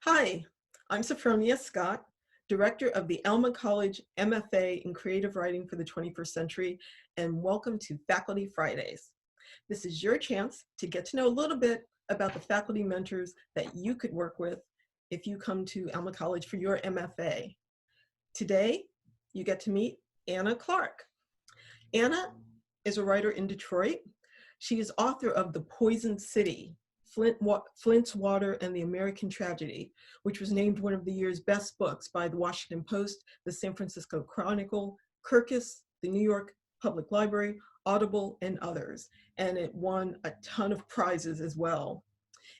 Hi, I'm Sophronia Scott, Director of the Alma College MFA in Creative Writing for the 21st Century, and welcome to Faculty Fridays. This is your chance to get to know a little bit about the faculty mentors that you could work with if you come to Alma College for your MFA. Today, you get to meet Anna Clark. Anna is a writer in Detroit. She is author of The Poison City, Flint's Water and the American Tragedy, which was named one of the year's best books by the Washington Post, the San Francisco Chronicle, Kirkus, the New York Public Library, Audible, and others. And it won a ton of prizes as well.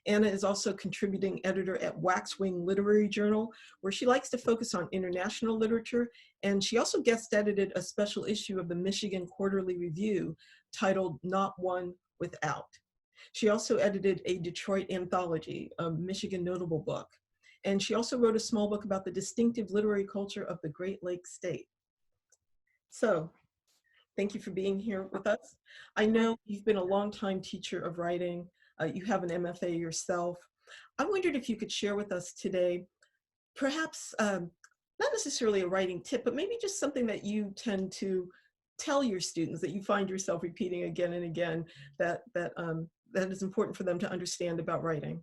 Anna is also contributing editor at Waxwing Literary Journal, where she likes to focus on international literature. And she also guest edited a special issue of the Michigan Quarterly Review titled Not One Without. She also edited a Detroit anthology, a Michigan notable book. And she also wrote a small book about the distinctive literary culture of the Great Lakes State. So, thank you for being here with us. I know you've been a longtime teacher of writing. You have an MFA yourself. I wondered if you could share with us today, perhaps not necessarily a writing tip, but maybe just something that you tend to tell your students that you find yourself repeating again and again that is important for them to understand about writing.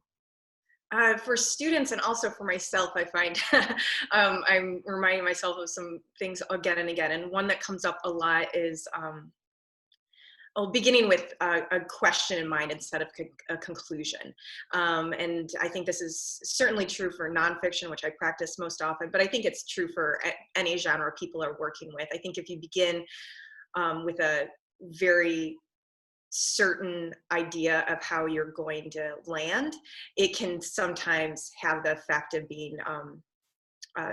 For students and also for myself, I find I'm reminding myself of some things again and again. And one that comes up a lot is beginning with a question in mind instead of a conclusion. And I think this is certainly true for nonfiction, which I practice most often, but I think it's true for any genre people are working with. I think if you begin with a very certain idea of how you're going to land, it can sometimes have the effect of being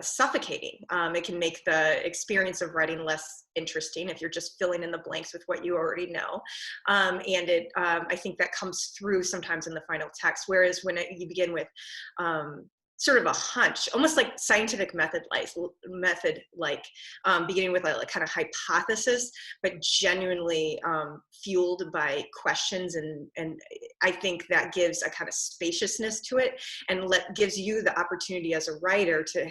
suffocating. It can make the experience of writing less interesting if you're just filling in the blanks with what you already know. And I think that comes through sometimes in the final text, whereas when you begin with sort of a hunch, almost like scientific method like beginning with a kind of hypothesis, but genuinely fueled by questions. And I think that gives a kind of spaciousness to it and gives you the opportunity as a writer to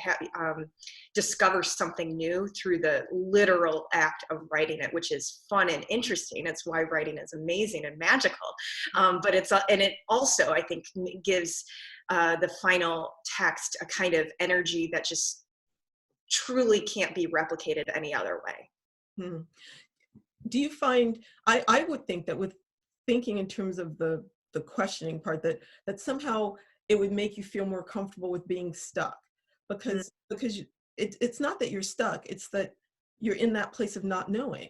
discover something new through the literal act of writing it, which is fun and interesting. It's why writing is amazing and magical. But it also, I think, gives the final text a kind of energy that just truly can't be replicated any other way. Hmm. Do you find, I would think that with thinking in terms of the questioning part, that somehow it would make you feel more comfortable with being stuck, because it's not that you're stuck, it's that you're in that place of not knowing,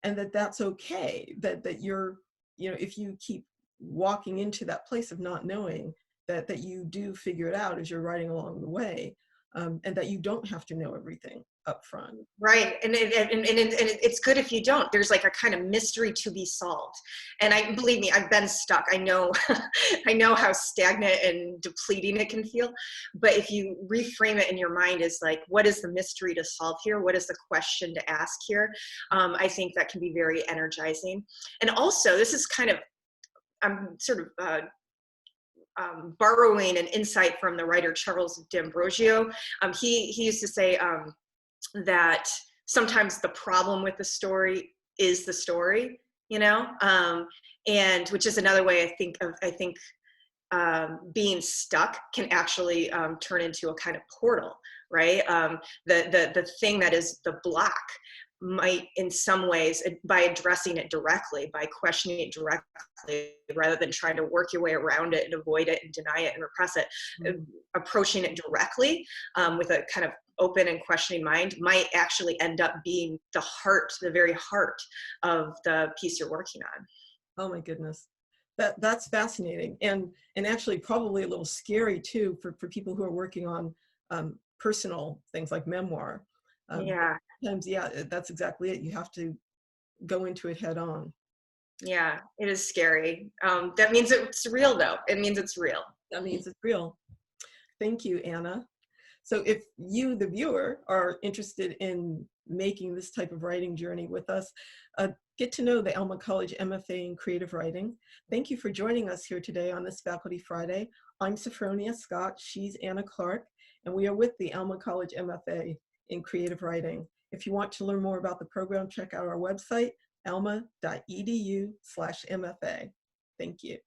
and that's okay, that you're, if you keep walking into that place of not knowing, that you do figure it out as you're writing along the way, and that you don't have to know everything up front. Right, and it's good if you don't. There's like a kind of mystery to be solved. And believe me, I've been stuck. I know, I know how stagnant and depleting it can feel. But if you reframe it in your mind as like, what is the mystery to solve here? What is the question to ask here? I think that can be very energizing. And also, this is kind of, I'm sort of borrowing an insight from the writer Charles D'Ambrosio. He used to say that sometimes the problem with the story is the story, and which is another way I think being stuck can actually turn into a kind of portal, right? The thing that is the block might, in some ways, by addressing it directly, by questioning it directly, rather than trying to work your way around it and avoid it and deny it and repress it, approaching it directly with a kind of open and questioning mind might actually end up being the very heart of the piece you're working on. Oh my goodness. That's fascinating, and actually probably a little scary too for people who are working on personal things like memoir. Yeah. Sometimes, yeah, that's exactly it. You have to go into it head on. Yeah, it is scary. That means it's real, though. It means it's real. That means it's real. Thank you, Anna. So if you, the viewer, are interested in making this type of writing journey with us, get to know the Alma College MFA in Creative Writing. Thank you for joining us here today on this Faculty Friday. I'm Sophronia Scott, she's Anna Clark, and we are with the Alma College MFA in Creative Writing. If you want to learn more about the program, check out our website, alma.edu/MFA. Thank you.